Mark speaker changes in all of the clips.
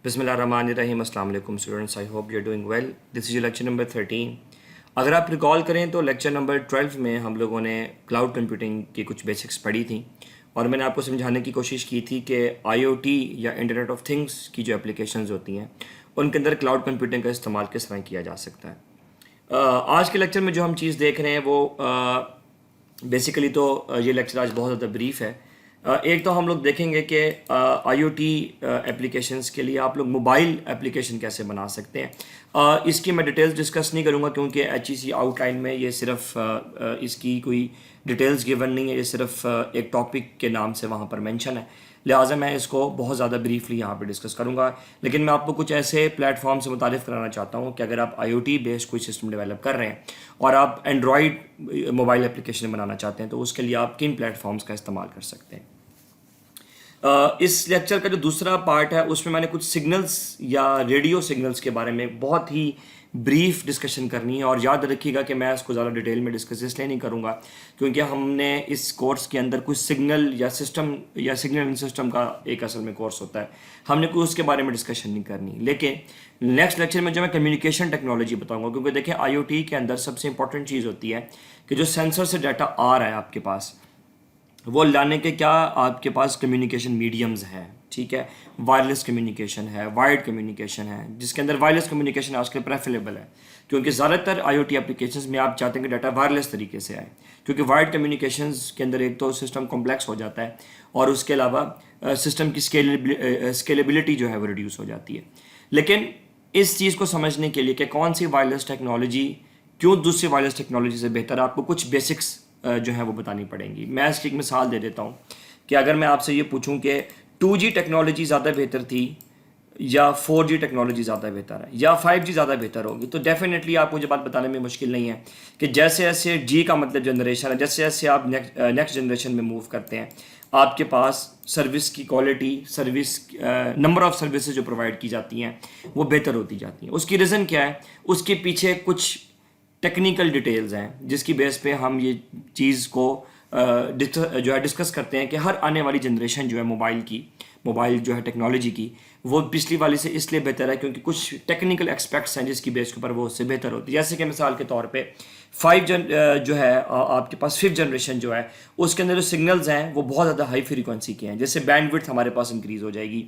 Speaker 1: बिस्मिल्लाहिर्रहमानिर्रहीम। अस्सलाम वालेकुम students, I hope you are doing well. This is lecture number 13। अगर आप रिकॉल करें तो लेक्चर नंबर 12 में हम लोगों ने क्लाउड कंप्यूटिंग की कुछ बेसिक्स पढ़ी थी और मैंने आपको समझाने की कोशिश की थी कि आईओटी या इंटरनेट ऑफ थिंग्स की जो एप्लीकेशंस होती हैं उनके अंदर क्लाउड कंप्यूटिंग का इस्तेमाल किस तरह किया जा सकता है। आज के लेक्चर में जो हम चीज़ देख रहे हैं वो बेसिकली तो ये लेक्चर आज बहुत ज़्यादा ब्रीफ है। एक तो हम लोग देखेंगे कि आईओटी एप्लीकेशंस के लिए आप लोग मोबाइल एप्लीकेशन कैसे बना सकते हैं। इसकी मैं डिटेल्स डिस्कस नहीं करूँगा क्योंकि एचईसी आउटलाइन में ये सिर्फ इसकी कोई डिटेल्स गिवन नहीं है, ये सिर्फ एक टॉपिक के नाम से वहाँ पर मेंशन है, लिहाजा मैं इसको बहुत ज़्यादा ब्रीफली यहाँ पे डिस्कस करूँगा। लेकिन मैं आपको कुछ ऐसे प्लेटफॉर्म से मुतारिफ़ कराना चाहता हूँ कि अगर आप आईओटी बेस्ड कोई सिस्टम डेवलप कर रहे हैं और आप एंड्रॉयड मोबाइल एप्लीकेशन बनाना चाहते हैं तो उसके लिए आप किन प्लेटफॉर्म्स का इस्तेमाल कर सकते हैं। इस लेक्चर का जो दूसरा पार्ट है उसमें मैंने कुछ सिग्नल्स या रेडियो सिग्नल्स के बारे में बहुत ही ब्रीफ डिस्कशन करनी है और याद रखिएगा कि मैं इसको ज़्यादा डिटेल में डिस्कस इसलिए नहीं करूँगा क्योंकि हमने इस कोर्स के अंदर कुछ सिग्नल या सिग्नल एंड सिस्टम का एक असल में कोर्स होता है, हमने कोई उसके बारे में डिस्कशन नहीं करनी। लेकिन नेक्स्ट लेक्चर में जो मैं कम्युनिकेशन टेक्नोलॉजी बताऊँगा क्योंकि देखिए आईओटी के अंदर सबसे इंपॉर्टेंट चीज़ होती है कि जो सेंसर से डाटा आ रहा है आपके पास वो लाने के क्या आपके पास कम्युनिकेशन मीडियम्स हैं, ठीक है। वायरलेस कम्युनिकेशन है, वायर्ड कम्युनिकेशन है, जिसके अंदर वायरलेस कम्युनिकेशन आजकल प्रेफरेबल है क्योंकि ज़्यादातर आईओटी एप्लीकेशंस में आप चाहते हैं कि डाटा वायरलेस तरीके से आए क्योंकि वायर्ड कम्युनिकेशंस के अंदर एक तो सिस्टम कॉम्प्लेक्स हो जाता है और उसके अलावा सिस्टम की स्केलेबिलिटी जो है वो रिड्यूस हो जाती है। लेकिन इस चीज़ को समझने के लिए कि कौन सी वायरलेस टेक्नोलॉजी क्यों दूसरी वायरलेस टेक्नोलॉजी से बेहतर, आपको कुछ बेसिक्स जो है वो बतानी पड़ेंगी। मैं इसकी एक मिसाल दे देता हूँ कि अगर मैं आपसे ये पूछूं कि 2G टेक्नोलॉजी ज़्यादा बेहतर थी या 4G टेक्नोलॉजी ज़्यादा बेहतर है या 5G ज़्यादा बेहतर होगी, तो डेफिनेटली आपको ये बात बताने में मुश्किल नहीं है कि जैसे जैसे G का मतलब जनरेशन है, जैसे जैसे आप नेक्स्ट जनरेशन में मूव करते हैं आपके पास सर्विस की क्वालिटी, नंबर ऑफ़ सर्विसेज जो प्रोवाइड की जाती हैं वो बेहतर होती जाती हैं। उसकी रीज़न क्या है, उसके पीछे कुछ टेक्निकल डिटेल्स हैं जिसकी बेस पे हम ये चीज़ को जो है डिस्कस करते हैं कि हर आने वाली जनरेशन जो है मोबाइल जो है टेक्नोलॉजी की वो पिछली वाली से इसलिए बेहतर है क्योंकि कुछ टेक्निकल एस्पेक्ट्स हैं जिसकी बेस के ऊपर वो उससे बेहतर होती है। जैसे कि मिसाल के तौर पे जो है आपके पास 5th जनरेशन जो है उसके अंदर जो सिग्नल्स हैं वो बहुत ज़्यादा हाई फ्रीक्वेंसी के हैं, जैसे बैंडविड्थ हमारे पास इंक्रीज़ हो जाएगी,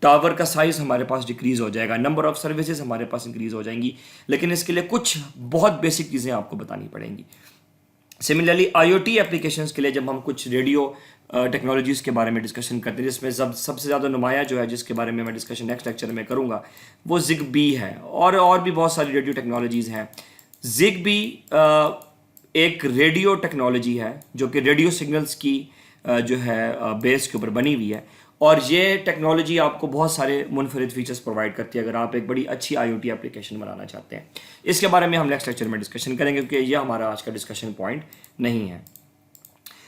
Speaker 1: टावर का साइज़ हमारे पास डिक्रीज़ हो जाएगा, नंबर ऑफ़ सर्विसेज हमारे पास इंक्रीज़ हो जाएंगी। लेकिन इसके लिए कुछ बहुत बेसिक चीज़ें आपको बतानी पड़ेंगी। सिमिलरली आईओटी एप्लीकेशंस के लिए जब हम कुछ रेडियो टेक्नोलॉजीज़ के बारे में डिस्कशन करते हैं जिसमें सबसे ज़्यादा नुमाया जो है जिसके बारे में मैं डिस्कशन नेक्स्ट लेक्चर में करूँगा वो ZigBee है और भी बहुत सारी रेडियो टेक्नोलॉजीज़ हैं। ZigBee एक रेडियो टेक्नोलॉजी है जो कि रेडियो सिग्नल्स की जो है बेस के ऊपर बनी हुई है और ये टेक्नोलॉजी आपको बहुत सारे मुनफरिद फीचर्स प्रोवाइड करती है अगर आप एक बड़ी अच्छी आईओटी एप्लीकेशन बनाना चाहते हैं। इसके बारे में हम नेक्स्ट लेक्चर में डिस्कशन करेंगे क्योंकि ये हमारा आज का डिस्कशन पॉइंट नहीं है।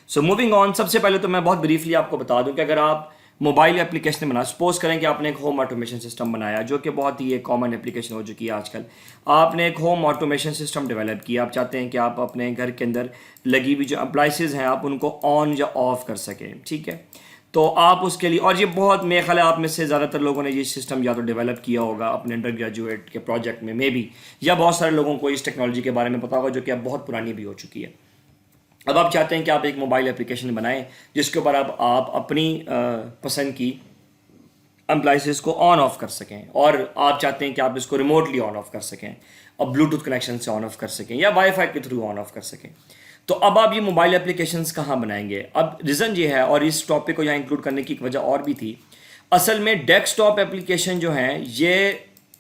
Speaker 1: सो मूविंग ऑन, सबसे पहले तो मैं बहुत ब्रीफली आपको बता दूं कि अगर आप मोबाइल एप्लीकेशन बना, सपोज करें कि आपने एक होम ऑटोमेशन सिस्टम बनाया जो कि बहुत ही एक कॉमन एप्लीकेशन हो चुकी है आजकल। आपने एक होम ऑटोमेशन सिस्टम डेवलप किया, आप चाहते हैं कि आप अपने घर के अंदर लगी हुई जो अप्लाइंसेस हैं आप उनको ऑन या ऑफ कर सकें, ठीक है। तो आप उसके लिए, और ये बहुत मेरे ख्याल है आप में से ज़्यादातर लोगों ने ये सिस्टम या तो डेवलप किया होगा अपने अंडर ग्रेजुएट के प्रोजेक्ट में मे बी, या बहुत सारे लोगों को इस टेक्नोलॉजी के बारे में पता होगा जो कि अब बहुत पुरानी भी हो चुकी है। अब आप चाहते हैं कि आप एक मोबाइल एप्लीकेशन बनाएं जिसके ऊपर आप अपनी पसंद की अप्लाइंसेस को ऑन ऑफ कर सकें और आप चाहते हैं कि आप इसको रिमोटली ऑन ऑफ कर सकें और ब्लूटूथ कनेक्शन से ऑन ऑफ कर सकें या वाईफाई के थ्रू ऑन ऑफ कर सकें। तो अब आप ये मोबाइल एप्लीकेशंस कहाँ बनाएंगे? अब रीज़न ये है, और इस टॉपिक को यहाँ इंक्लूड करने की एक वजह और भी थी। असल में डेस्कटॉप एप्लीकेशन जो हैं ये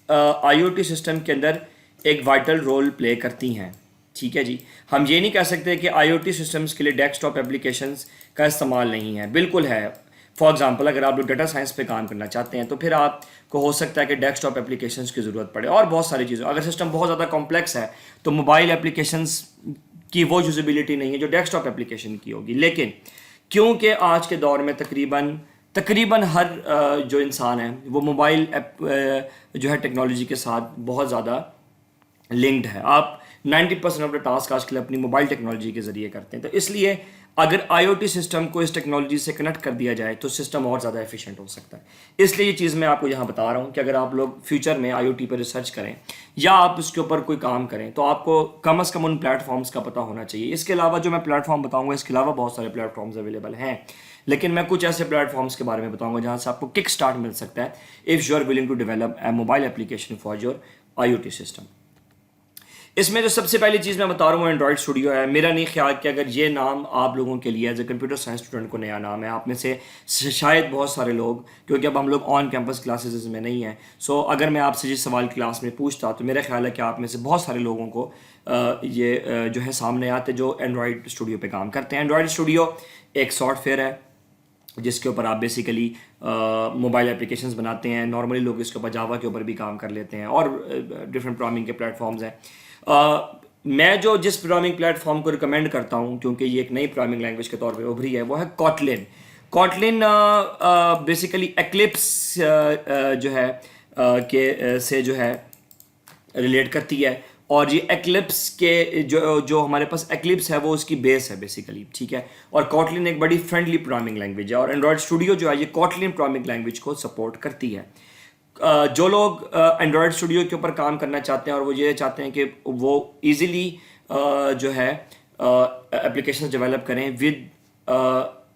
Speaker 1: आईओटी सिस्टम के अंदर एक वाइटल रोल प्ले करती हैं, ठीक है जी। हम ये नहीं कह सकते कि आईओटी सिस्टम्स के लिए डेस्कटॉप एप्लीकेशंस का इस्तेमाल नहीं है, बिल्कुल है। फॉर एग्जांपल अगर आप लोग डाटा साइंस पे काम करना चाहते हैं तो फिर आपको हो सकता है कि डेस्कटॉप एप्लीकेशंस की ज़रूरत पड़े और बहुत सारी चीज़ें। अगर सिस्टम बहुत ज़्यादा कॉम्प्लेक्स है तो मोबाइल एप्लीकेशंस की वो यूजिबिलिटी नहीं है जो डेस्कटॉप एप्लीकेशन की होगी। लेकिन क्योंकि आज के दौर में तकरीबन हर जो इंसान है वो मोबाइल जो है टेक्नोलॉजी के साथ बहुत ज़्यादा लिंक्ड है, आप 90% ऑफ द टास्क आजकल अपनी मोबाइल टेक्नोलॉजी के ज़रिए करते हैं, तो इसलिए अगर IoT सिस्टम को इस टेक्नोलॉजी से कनेक्ट कर दिया जाए तो सिस्टम और ज़्यादा एफिशिएंट हो सकता है। इसलिए ये चीज़ मैं आपको यहाँ बता रहा हूँ कि अगर आप लोग फ्यूचर में IoT पर रिसर्च करें या आप उसके ऊपर कोई काम करें तो आपको कम अज़ कम उन प्लेटफॉर्म्स का पता होना चाहिए। इसके अलावा जो मैं प्लेटफॉर्म बताऊँगा, इसके अलावा बहुत सारे प्लेटफॉर्म्स अवेलेबल हैं, लेकिन मैं कुछ ऐसे प्लेटफॉर्म्स के बारे में बताऊँगा जहाँ से आपको किक स्टार्ट मिल सकता है if you are willing to develop a mobile application for your IoT system. इसमें जो सबसे पहली चीज़ मैं बता रहा हूँ एंड्रॉयड स्टूडियो है। मेरा नहीं ख्याल कि अगर ये नाम आप लोगों के लिए as a computer science student को नया नाम है। आप में से शायद बहुत सारे लोग, क्योंकि अब हम लोग ऑन कैंपस क्लासेस में नहीं हैं, सो अगर मैं आपसे जिस सवाल क्लास में पूछता तो मेरा ख्याल है कि आप में से बहुत सारे लोगों को जो है सामने आते जो एंड्रॉयड स्टूडियो पे काम करते हैं। एंड्रॉयड स्टूडियो एक सॉफ्टवेयर है जिसके ऊपर आप बेसिकली मोबाइल एप्लीकेशंस बनाते हैं। नॉर्मली लोग इसके ऊपर जावा के ऊपर भी काम कर लेते हैं और डिफरेंट प्रोग्रामिंग के प्लेटफॉर्म्स हैं। मैं जो जिस प्रोग्रामिंग प्लेटफॉर्म को रिकमेंड करता हूँ, क्योंकि ये एक नई प्रोग्रामिंग लैंग्वेज के तौर पे उभरी है, वो है कॉटलिन। कॉटलिन बेसिकली एक्लिप्स जो है से जो है रिलेट करती है, और ये एक्लिप्स के जो हमारे पास एक्लिप्स है वो उसकी बेस है बेसिकली, ठीक है। और कॉटलिन एक बड़ी फ्रेंडली प्रोग्रामिंग लैंग्वेज है और एंड्रॉयड स्टूडियो जो है ये कॉटलिन प्रोग्रामिंग लैंग्वेज को सपोर्ट करती है। जो लोग एंड्रॉयड स्टूडियो के ऊपर काम करना चाहते हैं और वो ये चाहते हैं कि वो इजीली जो है एप्लीकेशन डेवलप करें with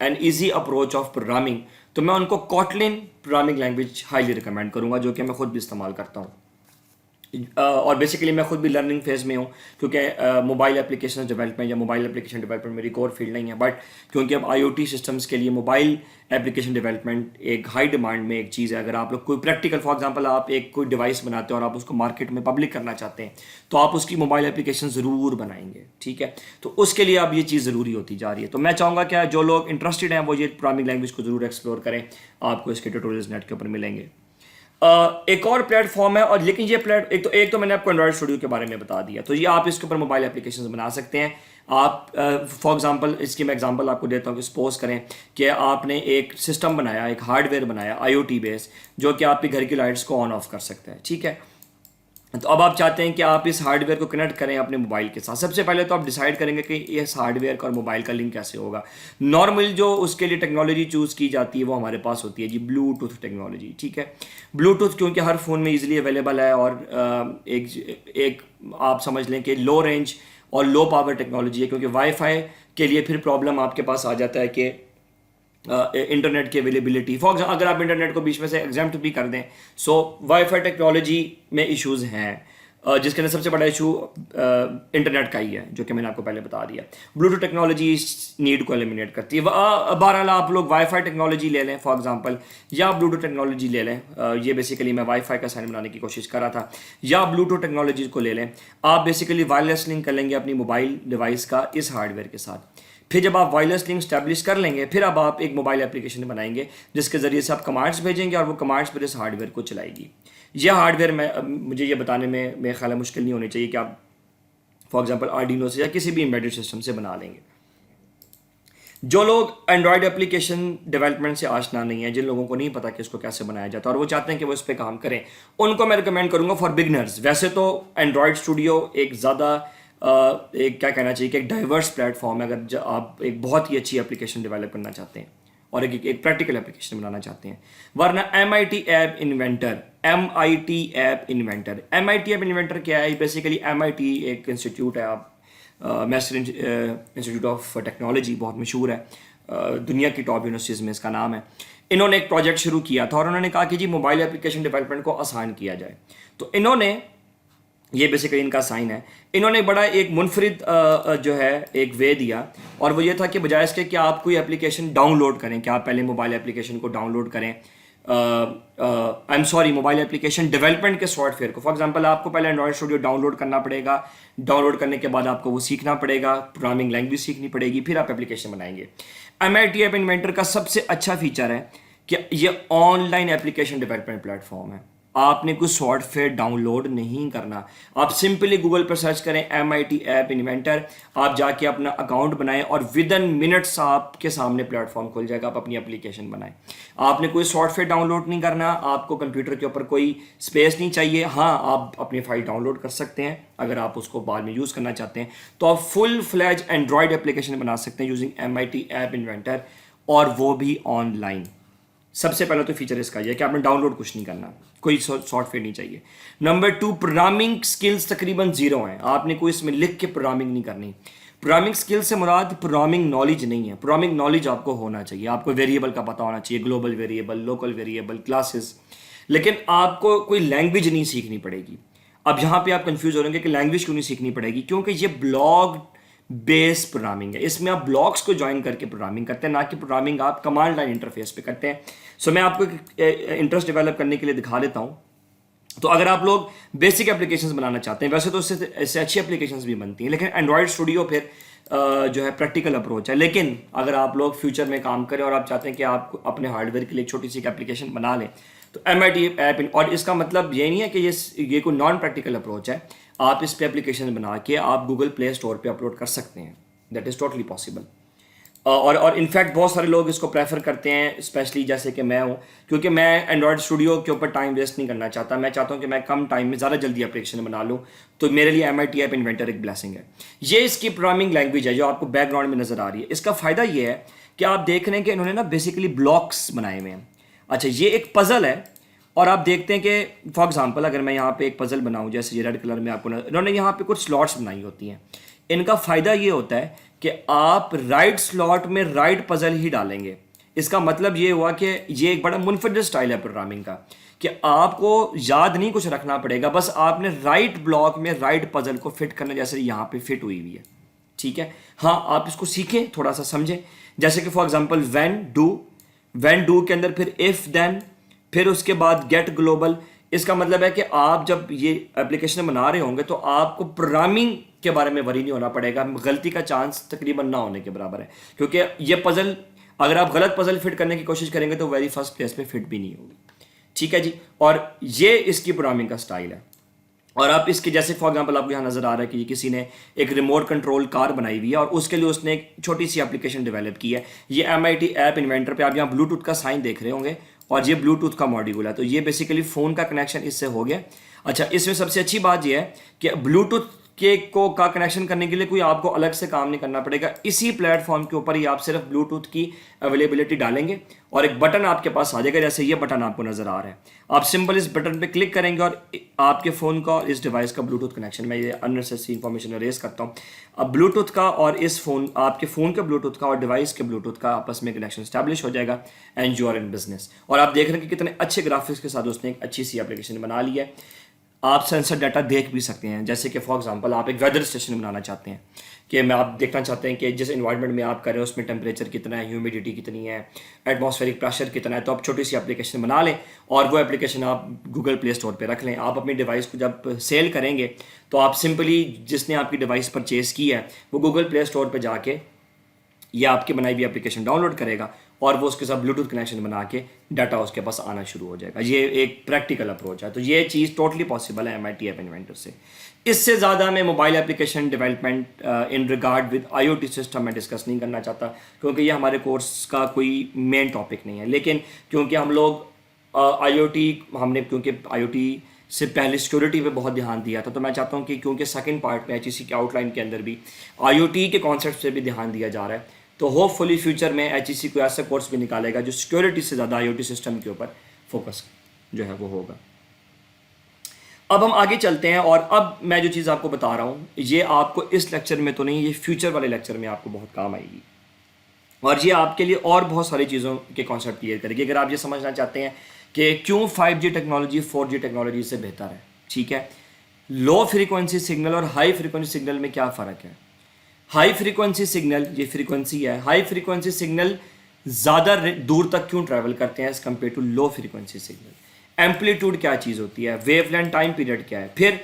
Speaker 1: an easy approach of programming, तो मैं उनको Kotlin programming language highly recommend करूँगा, जो कि मैं खुद भी इस्तेमाल करता हूँ। और बेसिकली मैं खुद भी लर्निंग फेज़ में हूँ, क्योंकि मोबाइल एप्लीकेशन डेवलपमेंट या मोबाइल एप्लीकेशन डेवलपमेंट मेरी कोर फील्ड नहीं है, बट क्योंकि अब IoT सिस्टम्स के लिए मोबाइल एप्लीकेशन डेवलपमेंट एक हाई डिमांड में एक चीज़ है। अगर आप लोग कोई प्रैक्टिकल, फॉर एग्जांपल आप एक कोई डिवाइस बनाते हैं और आप उसको मार्केट में पब्लिक करना चाहते हैं तो आप उसकी मोबाइल एप्लीकेशन ज़रूर बनाएंगे, ठीक है। तो उसके लिए अब ये चीज़ ज़रूरी होती जा रही है। तो मैं चाहूँगा कि जो लोग इंटरेस्टेड हैं वो ये प्रोग्रामिंग लैंग्वेज को ज़रूर एक्सप्लोर करें। आपको इसके ट्यूटोरियल्स नेट के ऊपर मिलेंगे। एक और प्लेटफॉर्म है, और लेकिन ये एक तो मैंने आपको एंड्रॉयड स्टूडियो के बारे में बता दिया, तो ये आप इसके ऊपर मोबाइल एप्लीकेशंस बना सकते हैं। आप फॉर एग्जांपल, इसकी मैं एग्जांपल आपको देता हूँ कि सपोज करें कि आपने एक सिस्टम बनाया, एक हार्डवेयर बनाया IoT बेस, जो कि आपके घर की लाइट्स को ऑन ऑफ कर सकता है, ठीक है। तो अब आप चाहते हैं कि आप इस हार्डवेयर को कनेक्ट करें अपने मोबाइल के साथ। सबसे पहले तो आप डिसाइड करेंगे कि इस हार्डवेयर का और मोबाइल का लिंक कैसे होगा। नॉर्मली जो उसके लिए टेक्नोलॉजी चूज़ की जाती है वो हमारे पास होती है जी ब्लूटूथ टेक्नोलॉजी, ठीक है। ब्लूटूथ क्योंकि हर फ़ोन में ईजिली अवेलेबल है और एक आप समझ लें कि लो रेंज और लो पावर टेक्नोलॉजी है, क्योंकि वाईफाई के लिए फिर प्रॉब्लम आपके पास आ जाता है कि इंटरनेट की अवेलेबिलिटी। फॉर एग्जाम्पल अगर आप इंटरनेट को बीच में से एग्जाम्प्ट भी कर दें, सो वाईफाई टेक्नोलॉजी में इश्यूज़ हैं, जिसके अंदर सबसे बड़ा इशू इंटरनेट का ही है, जो कि मैंने आपको पहले बता दिया। ब्लूटूथ टेक्नोलॉजी इस नीड को एलिमिनेट करती है। बहरहाल आप लोग वाईफाई टेक्नोलॉजी ले लें फॉर एग्जांपल, या ब्लूटूथ टेक्नोलॉजी ले लें। ये बेसिकली मैं वाईफाई का साइन बनाने की कोशिश कर रहा था, या ब्लूटूथ टेक्नोलॉजी को ले लें। आप बेसिकली वायरलेस लिंक कर लेंगे अपनी मोबाइल डिवाइस का इस हार्डवेयर के साथ। फिर जब आप वायरलेस लिंक स्टैब्लिश कर लेंगे, फिर अब आप एक मोबाइल एप्लीकेशन बनाएंगे जिसके ज़रिए से आप कमांड्स भेजेंगे और वो कमांड्स पर इस हार्डवेयर को चलाएगी। यह हार्डवेयर मुझे ये बताने में मेरे ख्याल है मुश्किल नहीं होनी चाहिए कि आप फॉर एग्जांपल आर्डिनो से या किसी भी एम्बेडेड सिस्टम से बना लेंगे। जो लोग एंड्रॉयड एप्लीकेशन डेवलपमेंट से आशना नहीं है, जिन लोगों को नहीं पता कि इसको कैसे बनाया जाता है और वो चाहते हैं कि वो इस पर काम करें, उनको मैं रिकमेंड करूँगा फॉर बिगनर्स। वैसे तो एंड्रॉयड स्टूडियो एक ज़्यादा एक क्या कहना चाहिए कि एक डाइवर्स प्लेटफॉर्म है। अगर आप एक बहुत ही अच्छी एप्लीकेशन डेवलप करना चाहते हैं और एक प्रैक्टिकल एप्लीकेशन बनाना चाहते हैं, वरना MIT app inventor, MIT app inventor क्या है? बेसिकली MIT एक इंस्टीट्यूट है, आप मैसूर इंस्टीट्यूट ऑफ टेक्नोलॉजी, बहुत मशहूर है, दुनिया की टॉप यूनिवर्सिटीज़ में इसका नाम है। इन्होंने एक प्रोजेक्ट शुरू किया था और उन्होंने कहा कि जी मोबाइल एप्लीकेशन डेवलपमेंट को आसान किया जाए। तो इन्होंने, ये बेसिकली इनका साइन है, इन्होंने बड़ा एक मुनफरिद जो है एक वे दिया, और वो ये था कि बजाय इसके कि आप कोई एप्लीकेशन डाउनलोड करें, कि आप पहले मोबाइल एप्लीकेशन को डाउनलोड करें, मोबाइल एप्लीकेशन डेवलपमेंट के सॉफ्टवेयर को, फॉर एग्जांपल आपको पहले एंड्रॉयड स्टूडियो डाउनलोड करना पड़ेगा। डाउनलोड करने के बाद आपको वो सीखना पड़ेगा, प्रोग्रामिंग लैंग्वेज सीखनी पड़ेगी, फिर आप एप्लीकेशन बनाएंगे। MIT ऐप इन्वेंटर का सबसे अच्छा फीचर है कि ये ऑनलाइन एप्लीकेशन डेवलपमेंट प्लेटफॉर्म है। आपने कोई सॉफ्टवेयर डाउनलोड नहीं करना। आप सिंपली गूगल पर सर्च करें MIT ऐप इन्वेंटर, आप जाके अपना अकाउंट बनाएं और विद इन मिनट्स आपके सामने प्लेटफॉर्म खुल जाएगा, आप अपनी एप्लीकेशन बनाएं। आपने कोई सॉफ्टवेयर डाउनलोड नहीं करना, आपको कंप्यूटर के ऊपर कोई स्पेस नहीं चाहिए। हाँ, आप अपनी फाइल डाउनलोड कर सकते हैं अगर आप उसको बाद में यूज़ करना चाहते हैं, तो आप फुल फ्लैज एंड्रॉयड एप्लीकेशन बना सकते हैं यूजिंग MIT ऐप इन्वेंटर, और वो भी ऑनलाइन। सबसे पहला तो फीचर इसका यह है कि आपने डाउनलोड कुछ नहीं करना, कोई सॉफ्टवेयर नहीं चाहिए। नंबर 2, प्रोग्रामिंग स्किल्स तकरीबन जीरो हैं, आपने कोई इसमें लिख के प्रोग्रामिंग नहीं करनी। प्रोग्रामिंग स्किल से मुराद प्रोग्रामिंग नॉलेज नहीं है, प्रोग्रामिंग नॉलेज आपको होना चाहिए, आपको वेरिएबल का पता होना चाहिए, global variable, local variable, classes, लेकिन आपको कोई लैंग्वेज नहीं सीखनी पड़ेगी। अब यहाँ पे आप कंफ्यूज हो रहे हैं कि लैंग्वेज क्यों नहीं सीखनी पड़ेगी, क्योंकि ये ब्लॉग बेस प्रोग्रामिंग है, इसमें आप ब्लॉक्स को ज्वाइन करके प्रोग्रामिंग करते हैं, ना कि प्रोग्रामिंग आप कमांड लाइन इंटरफेस पे करते हैं। सो मैं आपको इंटरेस्ट डेवलप करने के लिए दिखा देता हूँ। तो अगर आप लोग बेसिक एप्लीकेशंस बनाना चाहते हैं, वैसे तो इससे अच्छी एप्लीकेशंस भी बनती हैं, लेकिन एंड्रॉयड स्टूडियो फिर जो है प्रैक्टिकल अप्रोच है। लेकिन अगर आप लोग फ्यूचर में काम करें और आप चाहते हैं कि आप अपने हार्डवेयर के लिए एक छोटी सी एप्लीकेशन बना लें, तो MIT ऐप, और इसका मतलब ये नहीं है कि ये कोई नॉन प्रैक्टिकल अप्रोच है, आप इस पे एप्लीकेशन बना के आप गूगल प्ले स्टोर पे अपलोड कर सकते हैं, दैट इज़ टोटली पॉसिबल। और इनफैक्ट बहुत सारे लोग इसको प्रेफर करते हैं, स्पेशली जैसे कि मैं हूँ, क्योंकि मैं एंड्रॉयड स्टूडियो के ऊपर टाइम वेस्ट नहीं करना चाहता। मैं चाहता हूँ कि मैं कम टाइम में ज़्यादा जल्दी एप्लीकेशन बना लूँ, तो मेरे लिए MIT ऐप इन्वेंटर एक ब्लेसिंग है। ये इसकी प्रोग्रामिंग लैंग्वेज है जो आपको बैकग्राउंड में नज़र आ रही है। इसका फ़ायदा ये है कि आप देख रहे हैं कि इन्होंने ना बेसिकली ब्लॉक्स बनाए हुए हैं। अच्छा, ये एक पज़ल है, और आप देखते हैं कि फॉर एग्जांपल अगर मैं यहाँ पे एक पज़ल बनाऊँ, जैसे ये रेड कलर में आपको इन्होंने यहाँ पे कुछ स्लॉट्स बनाई होती हैं। इनका फ़ायदा ये होता है कि आप राइट स्लॉट में राइट पज़ल ही डालेंगे। इसका मतलब ये हुआ कि ये एक बड़ा मुनफरद स्टाइल है प्रोग्रामिंग का, कि आपको याद नहीं कुछ रखना पड़ेगा, बस आपने राइट ब्लॉक में राइट पज़ल को फिट करना, जैसे यहाँ पे फिट हुई है। ठीक है, हाँ, आप इसको सीखें, थोड़ा सा समझें। जैसे कि फॉर एग्जांपल व्हेन डू के अंदर फिर इफ़ देन, फिर उसके बाद गेट ग्लोबल। इसका मतलब है कि आप जब ये एप्लीकेशन बना रहे होंगे तो आपको प्रोग्रामिंग के बारे में वरी नहीं होना पड़ेगा, गलती का चांस तकरीबन ना होने के बराबर है, क्योंकि ये पज़ल अगर आप गलत पज़ल फिट करने की कोशिश करेंगे तो वेरी फर्स्ट प्लेस पे फिट भी नहीं होगी। ठीक है जी, और ये इसकी प्रोग्रामिंग का स्टाइल है। और आप इसके जैसे फॉर एग्जांपल आपको यहाँ नज़र आ रहा है कि किसी ने एक रिमोट कंट्रोल कार बनाई हुई है और उसके लिए उसने एक छोटी सी एप्लीकेशन डेवलप की है। ये MIT ऐप इन्वेंटर पे आप यहाँ ब्लूटूथ का साइन देख रहे होंगे, और ये ब्लूटूथ का मॉड्यूल है, तो ये बेसिकली फ़ोन का कनेक्शन इससे हो गया। अच्छा, इसमें सबसे अच्छी बात यह है कि ब्लूटूथ का कनेक्शन करने के लिए कोई आपको अलग से काम नहीं करना पड़ेगा। इसी प्लेटफॉर्म के ऊपर ही आप सिर्फ ब्लूटूथ की अवेलेबिलिटी डालेंगे और एक बटन आपके पास आ जाएगा, जैसे ये बटन आपको नज़र आ रहा है। आप सिंपल इस बटन पे क्लिक करेंगे और आपके फ़ोन का और इस डिवाइस का ब्लूटूथ कनेक्शन, मैं ये अननेसेसरी इन्फॉर्मेशन अरेज करता हूँ। अब ब्लूटूथ का और इस फ़ोन, आपके फ़ोन के ब्लूटूथ का और डिवाइस के ब्लूटूथ का आपस में कनेक्शन स्टैब्लिश हो जाएगा, and you are in business. और आप देख रहे हैं कि कितने अच्छे ग्राफिक्स के साथ उसने एक अच्छी सी एप्लीकेशन बना ली है। आप सेंसर डाटा देख भी सकते हैं, जैसे कि फॉर एग्जांपल आप एक वेदर स्टेशन बनाना चाहते हैं, कि मैं आप देखना चाहते हैं कि जिस इन्वायरमेंट में आप कर रहे हैं उसमें टेम्परेचर कितना है, ह्यूमिडिटी कितनी है, एटमॉस्फेरिक प्रेशर कितना है, तो आप छोटी सी एप्लीकेशन बना लें और वो एप्लीकेशन आप गूगल प्ले स्टोर पे रख लें। आप अपनी डिवाइस को जब सेल करेंगे तो आप सिंपली, जिसने आपकी डिवाइस परचेज़ की है वो गूगल प्ले स्टोर पर जाके ये आपकी बनाई हुई एप्लीकेशन डाउनलोड करेगा और वो उसके साथ ब्लूटूथ कनेक्शन बना के डाटा उसके पास आना शुरू हो जाएगा। ये एक प्रैक्टिकल अप्रोच है, तो ये चीज़ टोटली पॉसिबल है MIT ऐप इन्वेंटर से। इससे ज़्यादा मैं mobile application development in regard with IoT system में डिस्कस नहीं करना चाहता, क्योंकि ये हमारे कोर्स का कोई मेन टॉपिक नहीं है। लेकिन क्योंकि हम लोग क्योंकि IoT से पहले सिक्योरिटी पे बहुत ध्यान दिया था, तो मैं चाहता हूँ कि क्योंकि सेकंड पार्ट में HEC के आउटलाइन के अंदर भी IoT के कॉन्सेप्ट पे भी ध्यान दिया जा रहा है, तो होपफुली फ्यूचर में HEC कोई ऐसा कोर्स भी निकालेगा जो सिक्योरिटी से ज़्यादा IoT सिस्टम के ऊपर फोकस जो है वो होगा। अब हम आगे चलते हैं, और अब मैं जो चीज़ आपको बता रहा हूँ ये आपको इस लेक्चर में तो नहीं, ये फ्यूचर वाले लेक्चर में आपको बहुत काम आएगी, और ये आपके लिए और बहुत सारी चीज़ों के कॉन्सेप्ट क्लियर करेगी। अगर आप ये समझना चाहते हैं कि क्यों 5G टेक्नोलॉजी 4G टेक्नोलॉजी से बेहतर है, ठीक है, लो फ्रीक्वेंसी सिग्नल और हाई फ्रीक्वेंसी सिग्नल में क्या फ़र्क है। हाई फ्रीक्वेंसी सिग्नल, ये फ्रीक्वेंसी है, हाई फ्रीक्वेंसी सिग्नल ज़्यादा दूर तक क्यों ट्रैवल करते हैं as compare to low frequency signal. Amplitude क्या चीज़ होती है, वेवलेंथ टाइम पीरियड क्या है, फिर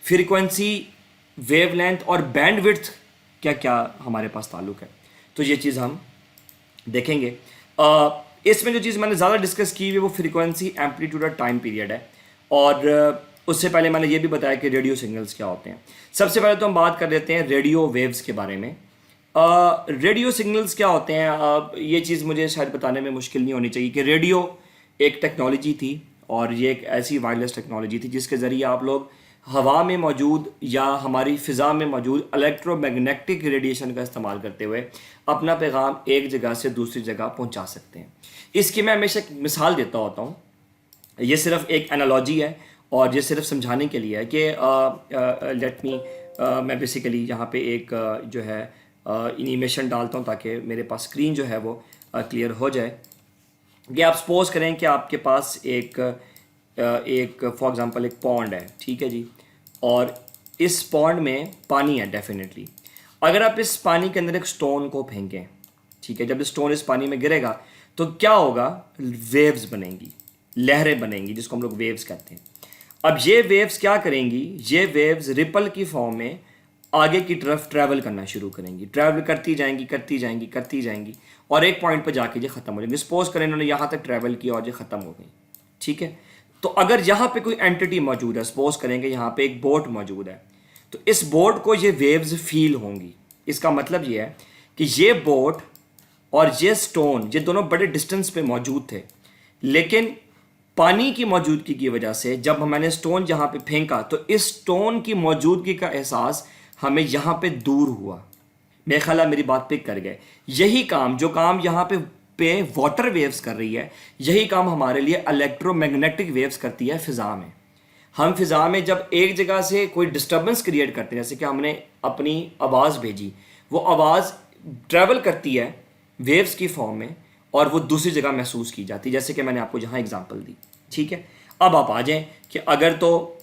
Speaker 1: फ्रीक्वेंसी, वेवलेंथ और बैंडविड्थ क्या क्या हमारे पास ताल्लुक़ है, तो ये चीज़ हम देखेंगे। इसमें जो चीज़ मैंने ज़्यादा डिस्कस की हुई वो फ्रीक्वेंसी, एम्पलीट्यूड और टाइम पीरियड है, और उससे पहले मैंने ये भी बताया कि रेडियो सिग्नल्स क्या होते हैं। सबसे पहले तो हम बात कर लेते हैं रेडियो वेव्स के बारे में। रेडियो सिग्नल्स क्या होते हैं, ये चीज़ मुझे शायद बताने में मुश्किल नहीं होनी चाहिए कि रेडियो एक टेक्नोलॉजी थी और ये एक ऐसी वायरलेस टेक्नोलॉजी थी जिसके ज़रिए आप लोग हवा में मौजूद या हमारी फ़िज़ा में मौजूद इलेक्ट्रोमैग्नेटिक रेडिएशन का इस्तेमाल करते हुए अपना पैगाम एक जगह से दूसरी जगह पहुंचा सकते हैं। इसकी मैं हमेशा एक मिसाल देता होता हूँ, ये सिर्फ एक एनालॉजी है और ये सिर्फ समझाने के लिए है कि लेट मी मैं बेसिकली यहाँ पे एक जो है एनिमेशन डालता हूँ ताकि मेरे पास स्क्रीन जो है वो क्लियर हो जाए। कि आप सपोज करें कि आपके पास एक फॉर एग्ज़ाम्पल एक पॉन्ड है, ठीक है जी, और इस पॉन्ड में पानी है डेफिनेटली। अगर आप इस पानी के अंदर एक स्टोन को फेंकें, ठीक है, जब स्टोन इस पानी में गिरेगा तो क्या होगा, वेव्स बनेंगी, लहरें बनेंगी जिसको हम लोग वेव्स कहते हैं। अब ये वेव्स क्या करेंगी, ये वेव्स रिपल की फॉर्म में आगे की तरफ ट्रैवल करना शुरू करेंगी, ट्रैवल करती जाएंगी करती जाएंगी करती जाएंगी और एक पॉइंट पर जाके ये ख़त्म हो जाएंगी। सपोज करें इन्होंने यहाँ तक ट्रैवल किया और ये ख़त्म हो गई, ठीक है। तो अगर यहाँ पे कोई एंटिटी मौजूद है, सपोज करेंगे यहाँ पे एक बोट मौजूद है, तो इस बोट को ये वेव्स फील होंगी। इसका मतलब ये है कि ये बोट और ये स्टोन ये दोनों बड़े डिस्टेंस पे मौजूद थे, लेकिन पानी की मौजूदगी की वजह से जब मैंने स्टोन यहाँ पे फेंका तो इस स्टोन की मौजूदगी का एहसास हमें यहाँ पे दूर हुआ। मेरे ख्याल मेरी बात पिक कर गए। यही काम जो काम यहाँ पे वाटर वेव्स कर रही है, यही काम हमारे लिए इलेक्ट्रोमैग्नेटिक वेव्स करती है फ़िज़ा में। हम फ़िज़ा में जब एक जगह से कोई डिस्टर्बेंस क्रिएट करते हैं, जैसे कि हमने अपनी आवाज़ भेजी, वो आवाज़ ट्रैवल करती है वेव्स की फॉर्म में और वो दूसरी जगह महसूस की जाती है, जैसे कि मैंने आपको जहाँ एग्जांपल दी, ठीक है। अब आप आ जाएं कि अगर तो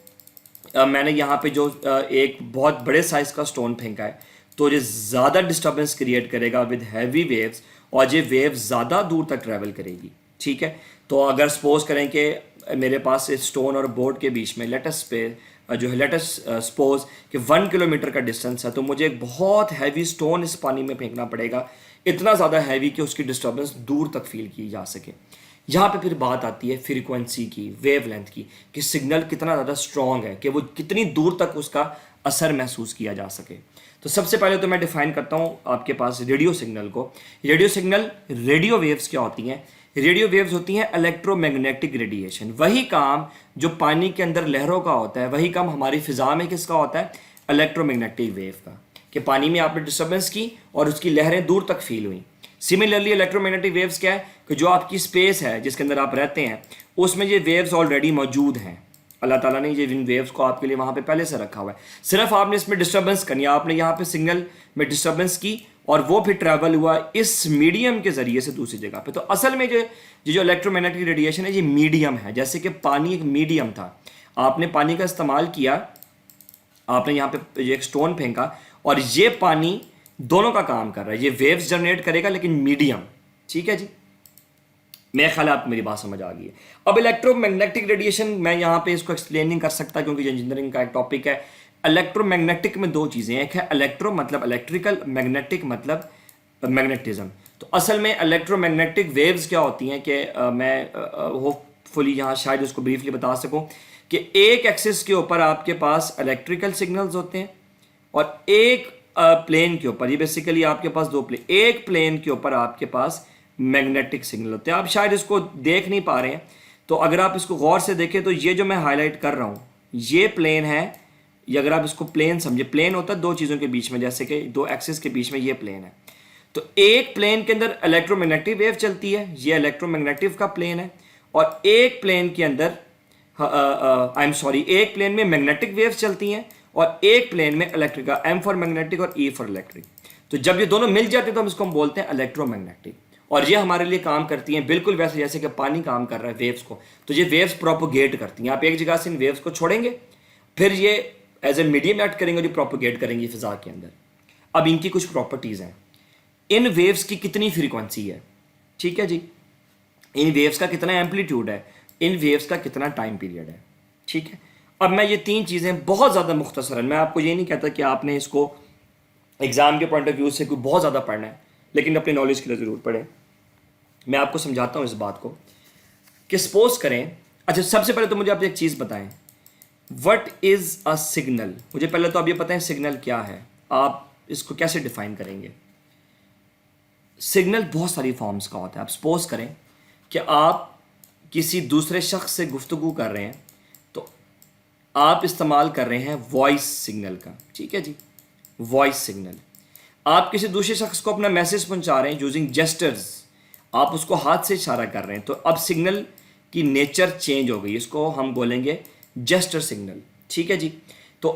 Speaker 1: मैंने यहाँ पे जो एक बहुत बड़े साइज़ का स्टोन फेंका है तो ये ज़्यादा डिस्टर्बेंस क्रिएट करेगा विद हैवी वेव्स और ये वेव्स ज़्यादा दूर तक ट्रैवल करेगी, ठीक है। तो अगर सपोज करें कि मेरे पास इस स्टोन और बोर्ड के बीच में लेटस सपोज कि 1 किलोमीटर का डिस्टेंस है, तो मुझे एक बहुत हैवी स्टोन इस पानी में फेंकना पड़ेगा, इतना ज़्यादा हैवी कि उसकी डिस्टर्बेंस दूर तक फील की जा सके। यहाँ पे फिर बात आती है फ्रीक्वेंसी की, वेवलेंथ की, कि सिग्नल कितना ज़्यादा स्ट्रॉन्ग है कि वो कितनी दूर तक उसका असर महसूस किया जा सके। तो सबसे पहले तो मैं डिफाइन करता हूँ आपके पास रेडियो सिग्नल को। रेडियो वेव्स क्या होती हैं? रेडियो वेव्स होती हैं इलेक्ट्रोमैग्नेटिक रेडिएशन। वही काम जो पानी के अंदर लहरों का होता है, वही काम हमारी फ़िज़ा में किसका होता है? इलेक्ट्रोमैग्नेटिक वेव का, कि पानी में आपने डिस्टर्बेंस की और उसकी लहरें दूर तक फील हुई। सिमिलरली इलेक्ट्रोमैग्नेटिक वेव्स क्या है कि जो आपकी स्पेस है जिसके अंदर आप रहते हैं उसमें ये वेव्स ऑलरेडी मौजूद हैं। अल्लाह ताला ने ये इन वेव्स को आपके लिए वहाँ पे पहले से रखा हुआ है, सिर्फ आपने इसमें डिस्टर्बेंस करनी है। आपने यहाँ पे सिग्नल में डिस्टर्बेंस की और वो फिर ट्रैवल हुआ इस मीडियम के ज़रिए से दूसरी जगह पे। तो असल में जो इलेक्ट्रोमैग्नेटिक रेडिएशन है ये मीडियम है, जैसे कि पानी एक मीडियम था, आपने पानी का इस्तेमाल किया, आपने यहाँ पे एक स्टोन फेंका और ये पानी दोनों का काम कर रहा है, ये वेव्स जनरेट करेगा लेकिन मीडियम, ठीक है जी। मेरे ख्याल आप मेरी बात समझ आ गई है। अब इलेक्ट्रोमैग्नेटिक रेडिएशन मैं यहाँ पे इसको एक्सप्लेन नहीं कर सकता क्योंकि इंजीनियरिंग का एक टॉपिक है। इलेक्ट्रोमैग्नेटिक में दो चीज़ें, एक है इलेक्ट्रो मतलब इलेक्ट्रिकल, मैग्नेटिक मतलब मैग्नेटिज्म। तो असल में इलेक्ट्रोमैग्नेटिक वेव्स क्या होती हैं कि मैं होपफुली यहाँ शायद उसको ब्रीफली बता सकूँ कि एक एक्सिस के ऊपर आपके पास इलेक्ट्रिकल सिग्नल्स होते हैं और एक प्लेन के ऊपर, ये बेसिकली आपके पास दो प्लेन, एक प्लेन के ऊपर आपके पास मैग्नेटिक सिग्नल होते हैं। आप शायद इसको देख नहीं पा रहे हैं, तो अगर आप इसको गौर से देखें तो ये जो मैं हाईलाइट कर रहा हूँ ये प्लेन है। ये अगर आप इसको प्लेन समझे, प्लेन होता है दो चीज़ों के बीच में, जैसे कि दो एक्सिस के बीच में ये प्लेन है। तो एक प्लेन के अंदर इलेक्ट्रोमैग्नेटिक वेव चलती है, ये इलेक्ट्रोमैग्नेटिक का प्लेन है, और एक प्लेन के अंदर एक प्लेन में मैग्नेटिक वेव्स चलती हैं और एक प्लेन में इलेक्ट्रिक का, एम फॉर मैग्नेटिक और ई फॉर इलेक्ट्रिक। तो जब ये दोनों मिल जाते हैं तो हम इसको बोलते हैं इलेक्ट्रोमैग्नेटिक, और ये हमारे लिए काम करती हैं बिल्कुल वैसे जैसे कि पानी काम कर रहा है वेव्स को। तो ये वेव्स प्रोपोगेट करती हैं, आप एक जगह से इन वेव्स को छोड़ेंगे, फिर ये एज ए मीडियम एक्ट करेंगे और ये प्रोपोगेट करेंगी फिजा के अंदर। अब इनकी कुछ प्रॉपर्टीज़ हैं, इन वेव्स की कितनी फ्रीक्वेंसी है, ठीक है जी, इन वेव्स का कितना एम्पलीट्यूड है, इन वेव्स का कितना टाइम पीरियड है, ठीक है। अब मैं ये तीन चीज़ें बहुत ज़्यादा मुख्तसरन, मैं आपको ये नहीं कहता कि आपने इसको एग्ज़ाम के पॉइंट ऑफ व्यू से कोई बहुत ज़्यादा पढ़ना है, लेकिन अपनी नॉलेज के लिए ज़रूर पढ़ें। मैं आपको समझाता हूँ इस बात को कि सपोज करें अच्छा, सबसे पहले तो मुझे आप एक चीज़ बताएं, व्हाट इज़ अ सिग्नल। मुझे पहले तो आप ये बताएं सिग्नल क्या है, आप इसको कैसे डिफाइन करेंगे। सिग्नल बहुत सारी फॉर्म्स का होता है। आप सपोज करें कि आप किसी दूसरे शख्स से गुफ्तगू कर रहे हैं, तो आप इस्तेमाल कर रहे हैं वॉइस सिग्नल का, ठीक है जी, वॉइस सिग्नल। आप किसी दूसरे शख्स को अपना मैसेज पहुंचा रहे हैं यूजिंग जेस्टर्स, आप उसको हाथ से इशारा कर रहे हैं, तो अब सिग्नल की नेचर चेंज हो गई, इसको हम बोलेंगे जेस्टर सिग्नल, ठीक है जी। तो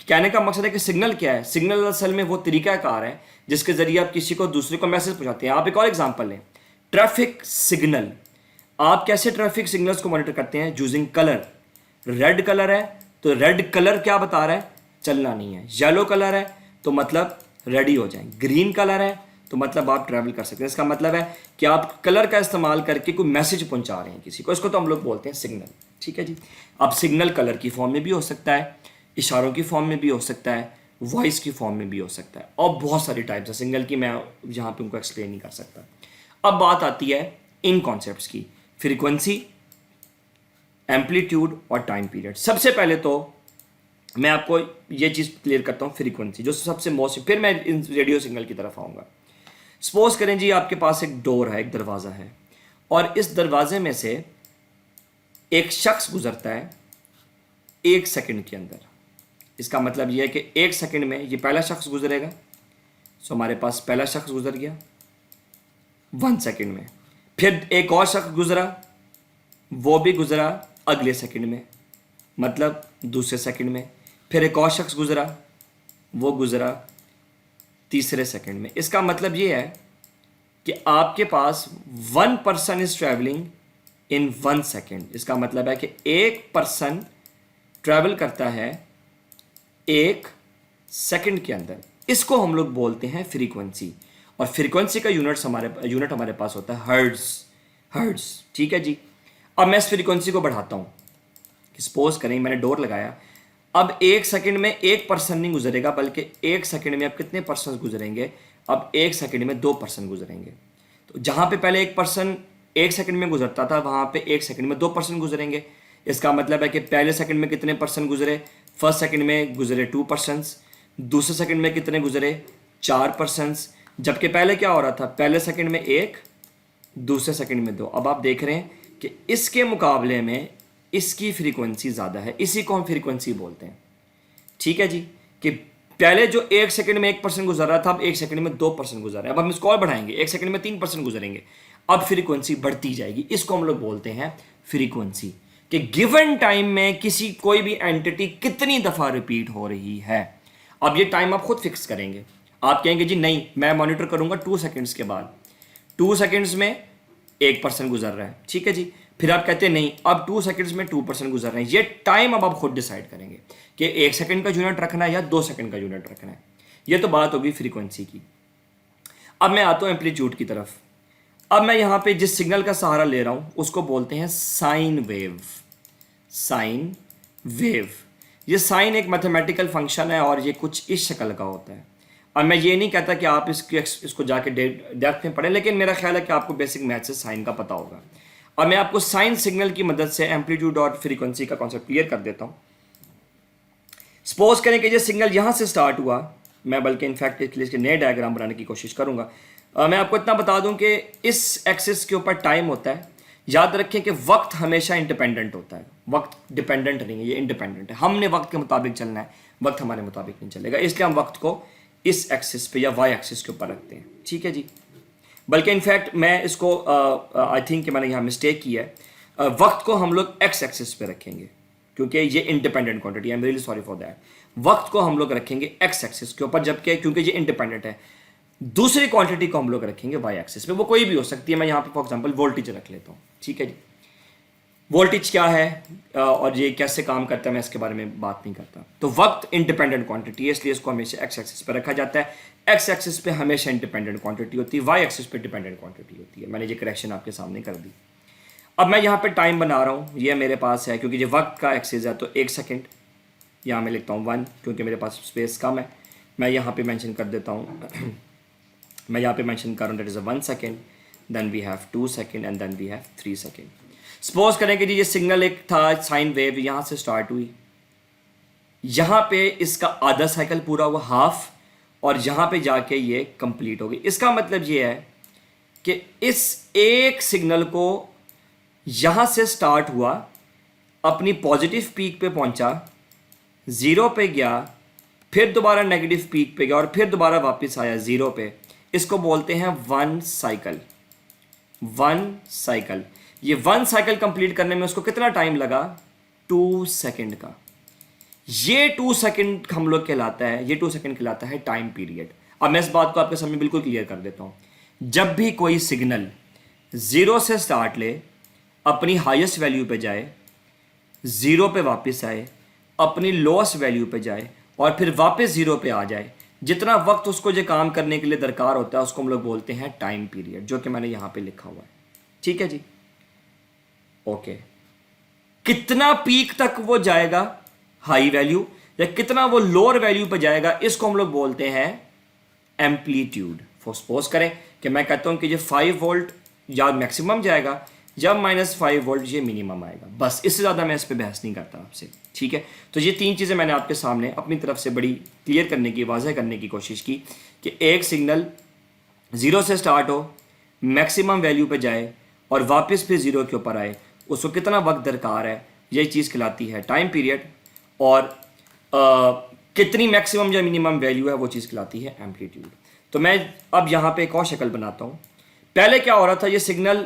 Speaker 1: कहने का मकसद है कि सिग्नल क्या है, सिग्नल असल में वो तरीकाकार है जिसके ज़रिए आप किसी को दूसरे को मैसेज पहुंचाते हैं। आप एक और एग्जांपल लें, ट्रैफिक सिग्नल। आप कैसे ट्रैफिक सिग्नल्स को मॉनिटर करते हैं, यूजिंग कलर। रेड कलर है तो रेड कलर क्या बता रहा है, चलना नहीं है। येलो कलर है तो मतलब रेडी हो जाएं। ग्रीन कलर है तो मतलब आप ट्रैवल कर सकते हैं। इसका मतलब है कि आप कलर का इस्तेमाल करके कोई मैसेज पहुंचा रहे हैं किसी को, इसको तो हम लोग बोलते हैं सिग्नल, ठीक है जी। अब सिग्नल कलर की फॉर्म में भी हो सकता है, इशारों की फॉर्म में भी हो सकता है, वॉइस की फॉर्म में भी हो सकता है, और बहुत सारी टाइप्स है सिग्नल की, मैं यहाँ पे उनको एक्सप्लेन नहीं कर सकता। अब बात आती है इन कॉन्सेप्ट्स की, फ्रीक्वेंसी, एम्पलीट्यूड और टाइम पीरियड। सबसे पहले तो मैं आपको ये चीज़ क्लियर करता हूँ, फ्रीक्वेंसी जो सबसे मोस्ट, फिर मैं इन रेडियो सिग्नल की तरफ आऊँगा। सपोज करें जी आपके पास एक डोर है, एक दरवाज़ा है, और इस दरवाजे में से एक शख्स गुजरता है 1 सेकंड के अंदर। इसका मतलब यह है कि 1 सेकंड में ये पहला शख्स गुजरेगा, सो हमारे पास पहला शख्स गुजर गया 1 सेकंड में। फिर एक और शख्स गुजरा, वो भी गुजरा अगले सेकंड में, मतलब दूसरे सेकंड में। फिर एक और शख्स गुजरा, वो गुजरा तीसरे सेकंड में। इसका मतलब ये है कि आपके पास 1 person is travelling in 1 second. इसका मतलब है कि एक पर्सन ट्रैवल करता है 1 सेकंड के अंदर। इसको हम लोग बोलते हैं फ्रीक्वेंसी, और फ्रीक्वेंसी का यूनिट हमारे पास होता है हर्ट्ज, ठीक है जी। अब मैं इस फ्रीक्वेंसी को बढ़ाता हूँ। सपोज करें मैंने डोर लगाया, अब 1 सेकंड में एक पर्सन नहीं गुजरेगा, बल्कि 1 सेकंड में अब कितने पर्सन गुजरेंगे, अब 1 सेकंड में 2 पर्सन गुजरेंगे। तो जहाँ पे पहले एक पर्सन 1 सेकंड में गुजरता था, वहाँ पे 1 सेकंड में 2 पर्सन गुजरेंगे। इसका मतलब है कि पहले सेकंड में कितने पर्सन गुजरे, फर्स्ट सेकंड में गुजरे 2 पर्सन्स, दूसरे सेकंड में कितने गुजरे 4 पर्सन्स। जबकि पहले क्या हो रहा था, पहले सेकंड में 1, दूसरे सेकंड में 2। अब आप देख रहे हैं कि इसके मुकाबले में इसकी फ्रीक्वेंसी ज़्यादा है, इसी को हम फ्रीक्वेंसी बोलते हैं, ठीक है जी। कि पहले जो 1 सेकंड में 1 पर्सन गुजर रहा था, अब 1 सेकंड में 2 पर्सन गुजर रहे हैं। अब हम इसको और बढ़ाएंगे, 1 सेकंड में 3 पर्सन गुजरेंगे, अब फ्रीक्वेंसी बढ़ती जाएगी। इसको हम लोग बोलते हैं फ्रीक्वेंसी, कि गिवन टाइम में किसी कोई भी एंटिटी कितनी दफ़ा रिपीट हो रही है। अब ये टाइम आप खुद फिक्स करेंगे। आप कहेंगे जी नहीं, मैं मॉनिटर करूंगा 2 सेकंड्स के बाद, 2 सेकंड्स में 1 पर्सन गुजर रहा है, ठीक है जी। फिर आप कहते हैं नहीं, अब 2 सेकंड्स में 2 पर्सन गुजर रहे हैं। ये टाइम अब आप खुद डिसाइड करेंगे कि 1 सेकंड का यूनिट रखना है या 2 सेकंड का यूनिट रखना है। ये तो बात होगी फ्रीक्वेंसी की। अब मैं आता हूँ एम्पलीट्यूड की तरफ। अब मैं यहाँ पे जिस सिग्नल का सहारा ले रहा हूँ उसको बोलते हैं साइन वेव। साइन वेव, ये साइन एक मैथमेटिकल फंक्शन है और ये कुछ इस शक्ल का होता है। अब मैं ये नहीं कहता कि आप इसको जाके डेप्थ में पढ़ें, लेकिन मेरा ख्याल है कि आपको बेसिक मैथ से साइन का पता होगा। और मैं आपको साइन सिग्नल की मदद से एम्पलीट्यूड और फ्रीक्वेंसी का कॉन्सेप्ट क्लियर कर देता हूँ। सपोज करें कि ये सिग्नल यहाँ से स्टार्ट हुआ, मैं बल्कि इनफैक्ट इसके नए डायग्राम बनाने की कोशिश करूँगा। मैं आपको इतना बता दूँ कि इस एक्सिस के ऊपर टाइम होता है। याद रखें कि वक्त हमेशा इंडिपेंडेंट होता है, वक्त डिपेंडेंट नहीं है, ये इंडिपेंडेंट है। हमने वक्त के मुताबिक चलना है, वक्त हमारे मुताबिक नहीं चलेगा, इसलिए हम वक्त को इस एक्सिस पे या वाई एक्सिस के ऊपर रखते हैं, ठीक है जी। बल्कि इनफैक्ट मैं इसको आई थिंक कि मैंने यहाँ मिस्टेक की है, वक्त को हम लोग एक्स एक्सिस पे रखेंगे क्योंकि ये independent quantity, I am really sorry for that. वक्त को हम लोग रखेंगे एक्स एक्सिस के ऊपर, जबकि क्योंकि ये इंडिपेंडेंट है। दूसरी क्वांटिटी को हम लोग रखेंगे वाई एक्सिस पे, वो कोई भी हो सकती है। मैं यहाँ पे फॉर एग्जांपल वोल्टेज रख लेता हूँ, ठीक है जी। वोल्टेज क्या है और ये कैसे काम करता है मैं इसके बारे में बात नहीं करता। तो वक्त इंडिपेंडेंट क्वांटिटी है, इसलिए इसको हमेशा एक्स एक्सिस पे रखा जाता है। एक्स एक्सिस पे हमेशा इंडिपेंडेंट क्वांटिटी होती है, वाई एक्सिस पे डिपेंडेंट क्वांटिटी होती है। मैंने ये करेक्शन आपके सामने कर दी। अब मैं यहाँ पे टाइम बना रहा हूँ, ये मेरे पास है क्योंकि ये वक्त का एक्सिस है, तो 1 सेकेंड यहाँ मैं लिखता हूँ 1 क्योंकि मेरे पास स्पेस कम है। मैं यहाँ पे मेंशन कर देता हूँ मैं यहाँ पे मेंशन कर रहा हूँ that is 1 second, then we have 2 second and then we have 3 second. Suppose करें कि जी ये सिग्नल एक था साइन वेव, यहाँ से स्टार्ट हुई, यहाँ पे इसका आधा साइकिल पूरा हुआ, हाफ, और यहाँ पे जाके ये कंप्लीट हो गई। इसका मतलब ये है कि इस एक सिग्नल को यहाँ से स्टार्ट हुआ, अपनी पॉजिटिव पीक पे पहुँचा, ज़ीरो पे गया, फिर दोबारा नेगेटिव पीक पे गया और फिर दोबारा वापस आया ज़ीरो पे। इसको बोलते हैं वन साइकिल। वन साइकिल, ये वन साइकिल कंप्लीट करने में उसको कितना टाइम लगा? 2 सेकंड का। ये 2 सेकंड हम लोग कहलाता है, ये 2 सेकंड कहलाता है टाइम पीरियड। अब मैं इस बात को आपके सामने बिल्कुल क्लियर कर देता हूँ। जब भी कोई सिग्नल ज़ीरो से स्टार्ट ले, अपनी हाईएस्ट वैल्यू पे जाए, ज़ीरो पे वापस आए, अपनी लोएस्ट वैल्यू पे जाए और फिर वापस ज़ीरो पे आ जाए, जितना वक्त उसको जो काम करने के लिए दरकार होता है उसको हम लोग बोलते हैं टाइम पीरियड, जो कि मैंने यहाँ पे लिखा हुआ है। ठीक है जी, ओके। कितना पीक तक वो जाएगा हाई वैल्यू, या कितना वो लोअर वैल्यू पे जाएगा, इसको हम लोग बोलते हैं एम्पलीट्यूड। सपोज करें कि मैं कहता हूँ कि ये 5 वोल्ट या मैक्सिमम जाएगा, जब -5 वोल्ट ये मिनिमम आएगा। बस इससे ज़्यादा मैं इस पर बहस नहीं करता आपसे। ठीक है, तो ये 3 चीज़ें मैंने आपके सामने अपनी तरफ से बड़ी क्लियर करने की, वाज़ह करने की कोशिश की कि एक सिग्नल ज़ीरो से स्टार्ट हो, मैक्सिमम वैल्यू पे जाए और वापस फिर ज़ीरो के ऊपर आए, उसको कितना वक्त दरकार है, यही चीज़ कहलाती है टाइम पीरियड। और कितनी मैक्सिमम या मिनिमम वैल्यू है, वो चीज़ कहलाती है एम्पलीट्यूड। तो मैं अब यहाँ पे एक और शक्ल बनाता हूँ। पहले क्या हो रहा था, ये सिग्नल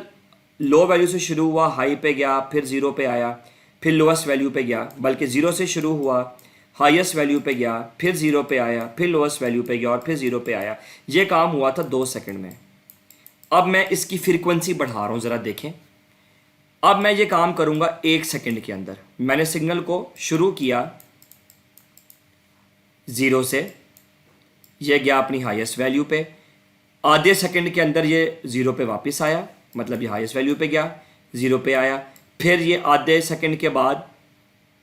Speaker 1: लो वैल्यू से शुरू हुआ, हाई पे गया, फिर ज़ीरो पे आया, फिर लोएस्ट वैल्यू पे गया, बल्कि ज़ीरो से शुरू हुआ, हाईएस्ट वैल्यू पे गया, फिर ज़ीरो पे आया, फिर लोएस्ट वैल्यू पे गया और फिर ज़ीरो पे आया। ये काम हुआ था 2 सेकंड में। अब मैं इसकी फ्रीक्वेंसी बढ़ा रहा हूँ, ज़रा देखें। अब मैं ये काम करूँगा 1 सेकंड के अंदर। मैंने सिग्नल को शुरू किया ज़ीरो से, ये गया अपनी हाईएस्ट वैल्यू पे, आधे सेकंड के अंदर ये ज़ीरो पे वापस आया, मतलब ये हाईएस्ट वैल्यू पे गया, ज़ीरो पे आया, फिर ये आधे सेकंड के बाद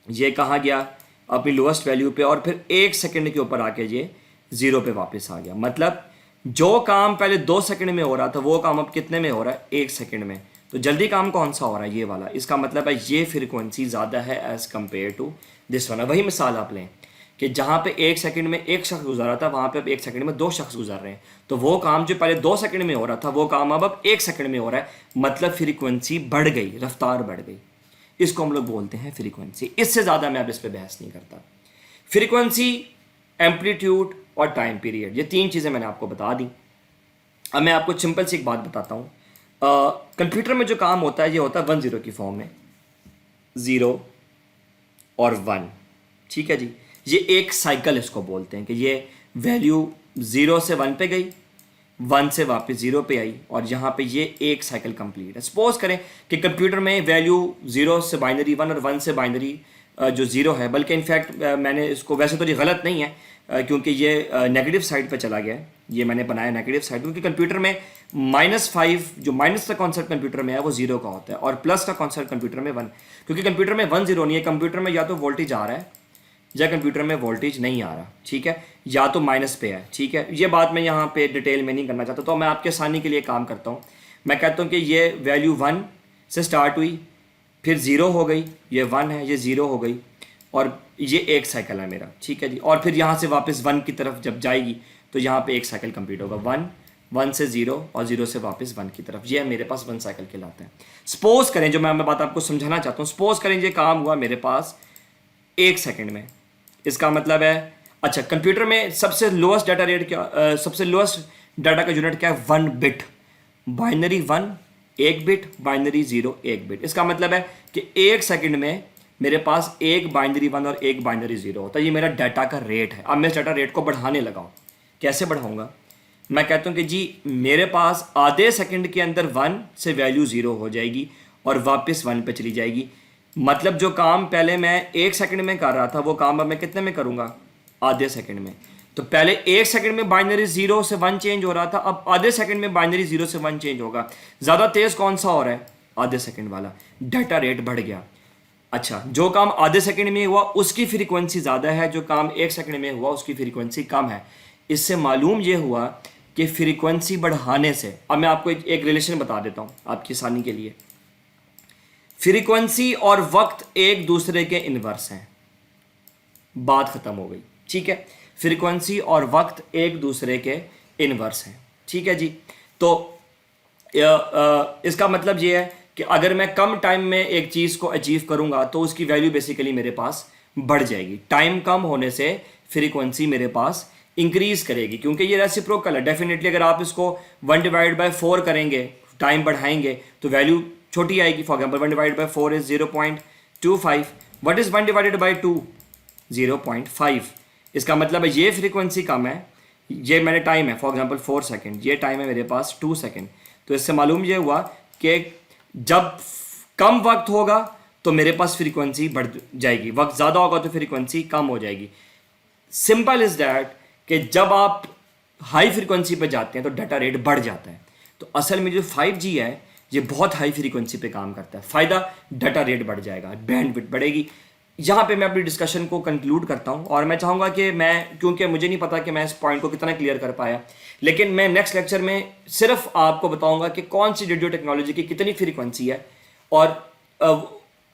Speaker 1: ये कहाँ गया, अपनी लोएस्ट वैल्यू पे, और फिर 1 सेकंड के ऊपर आके ये ज़ीरो पे वापस आ गया। मतलब जो काम पहले 2 सेकंड में हो रहा था वो काम अब कितने में हो रहा है? 1 सेकंड में। तो जल्दी काम कौन सा हो रहा है? ये वाला। इसका मतलब है ये फ्रीक्वेंसी ज़्यादा है as compare to this one. वही मिसाल आप लें कि जहाँ पे 1 सेकंड में एक शख्स गुजारा था, वहाँ पे अब 1 सेकंड में 2 शख्स गुजार रहे हैं। तो वो काम जो पहले 2 सेकंड में हो रहा था वो काम अब 1 सेकंड में हो रहा है। मतलब फ्रीक्वेंसी बढ़ गई, रफ्तार बढ़ गई। इसको हम लोग बोलते हैं फ्रीक्वेंसी। इससे ज़्यादा मैं अब इस पर बहस नहीं करता। फ्रीक्वेंसी, एम्पलीट्यूड और टाइम पीरियड, ये 3 चीज़ें मैंने आपको बता दी। अब मैं आपको सिंपल सी एक बात बताता हूँ। कंप्यूटर में जो काम होता है ये होता है 1-0 की फॉर्म में, 0 और 1। ठीक है जी, ये एक साइकिल इसको बोलते हैं कि ये वैल्यू 0 से 1 पे गई, 1 से वापस 0 पे आई, और यहाँ पे ये एक साइकिल कंप्लीट है। सपोज करें कि कंप्यूटर में वैल्यू 0 से बाइनरी 1 और 1 से बाइनरी जो 0 है, बल्कि इनफैक्ट मैंने इसको, वैसे तो ये गलत नहीं है क्योंकि ये नेगेटिव साइड पे चला गया है, ये मैंने बनाया नेगेटिव साइड, क्योंकि कंप्यूटर में -5 जो माइनस का कॉन्सेप्ट कंप्यूटर में है वो 0 का होता है, और प्लस का कॉन्सेप्ट कंप्यूटर में 1। क्योंकि कंप्यूटर में 1-0 नहीं है, कंप्यूटर में या तो वोल्टेज आ रहा है या कंप्यूटर में वोल्टेज नहीं आ रहा। ठीक है, या तो माइनस पे है। ठीक है, ये बात मैं यहाँ पे डिटेल में नहीं करना चाहता, तो मैं आपके आसानी के लिए काम करता हूँ। मैं कहता हूँ कि ये वैल्यू 1 से स्टार्ट हुई, फिर 0 हो गई, ये 1 है, ये 0 हो गई, और ये एक साइकिल है मेरा। ठीक है जी, और फिर यहाँ से वापस 1 की तरफ जब जाएगी तो यहाँ पे एक साइकिल कंप्लीट होगा, 1 से 0 और 0 से वापस 1 की तरफ। ये मेरे पास 1 साइकिल कहलाता है। सपोज करें, जो मैं बात आपको समझाना चाहता हूँ, सपोज करें ये काम हुआ मेरे पास 1 सेकंड में। इसका मतलब है, अच्छा, कंप्यूटर में सबसे लोएस्ट डाटा रेट क्या, सबसे लोएस्ट डाटा का यूनिट क्या है? 1 bit. Binary 1 1 bit, binary 0 1 bit. इसका मतलब है कि 1 सेकंड में मेरे पास एक बाइनरी 1 और एक बाइनरी 0 होता है। ये मेरा डाटा का रेट है। अब मैं इस डाटा रेट को बढ़ाने लगा हूँ। कैसे बढ़ाऊंगा? मैं कहता हूँ कि जी मेरे पास आधे सेकंड के अंदर 1 से वैल्यू 0 हो जाएगी और वापस 1 पे चली जाएगी। मतलब जो काम पहले मैं 1 सेकंड में कर रहा था वो काम अब मैं कितने में करूँगा? आधे सेकंड में। तो पहले 1 सेकंड में बाइनरी 0 से 1 चेंज हो रहा था, अब आधे सेकंड में बाइनरी 0 से 1 चेंज होगा। ज़्यादा तेज़ कौन सा हो रहा है? आधे सेकंड वाला। डाटा रेट बढ़ गया। अच्छा, जो काम आधे सेकंड में हुआ उसकी फ्रीक्वेंसी ज़्यादा है, जो काम 1 सेकंड में हुआ उसकी फ्रीक्वेंसी कम है। इससे मालूम ये हुआ कि फ्रीक्वेंसी बढ़ाने से, अब मैं आपको एक रिलेशन बता देता हूँ आपकी आसानी के लिए। फ्रीक्वेंसी और वक्त एक दूसरे के इनवर्स हैं, बात खत्म हो गई। ठीक है, फ्रीक्वेंसी और वक्त एक दूसरे के इनवर्स हैं। ठीक है जी, तो इसका मतलब ये है कि अगर मैं कम टाइम में एक चीज़ को अचीव करूंगा तो उसकी वैल्यू बेसिकली मेरे पास बढ़ जाएगी। टाइम कम होने से फ्रीक्वेंसी मेरे पास इंक्रीज करेगी, क्योंकि ये रेसिप्रोकल है। डेफिनेटली अगर आप इसको 1/4 करेंगे, टाइम बढ़ाएंगे, तो वैल्यू छोटी आएगी। For example 1/4 is 0.25। What is 1/2? 0.5। इसका मतलब है ये फ्रीक्वेंसी कम है, ये मैंने टाइम है फॉर एग्जांपल 4 सेकंड, ये टाइम है मेरे पास 2 सेकंड। तो इससे मालूम ये हुआ कि जब कम वक्त होगा तो मेरे पास फ्रीक्वेंसी बढ़ जाएगी, वक्त ज़्यादा होगा तो फ्रीक्वेंसी कम हो जाएगी। सिंपल इज़ दैट कि जब आप हाई फ्रीक्वेंसी पे जाते हैं तो डाटा रेट बढ़ जाता है। तो असल में जो 5G है ये बहुत हाई फ्रीक्वेंसी पे काम करता है। फ़ायदा डाटा रेट बढ़ जाएगा, बैंडविड्थ बढ़ेगी। यहाँ पे मैं अपनी डिस्कशन को कंक्लूड करता हूँ और मैं चाहूँगा कि क्योंकि मुझे नहीं पता कि मैं इस पॉइंट को कितना क्लियर कर पाया, लेकिन मैं नेक्स्ट लेक्चर में सिर्फ आपको बताऊँगा कि कौन सी रेडियो टेक्नोलॉजी की कितनी फ्रीक्वेंसी है और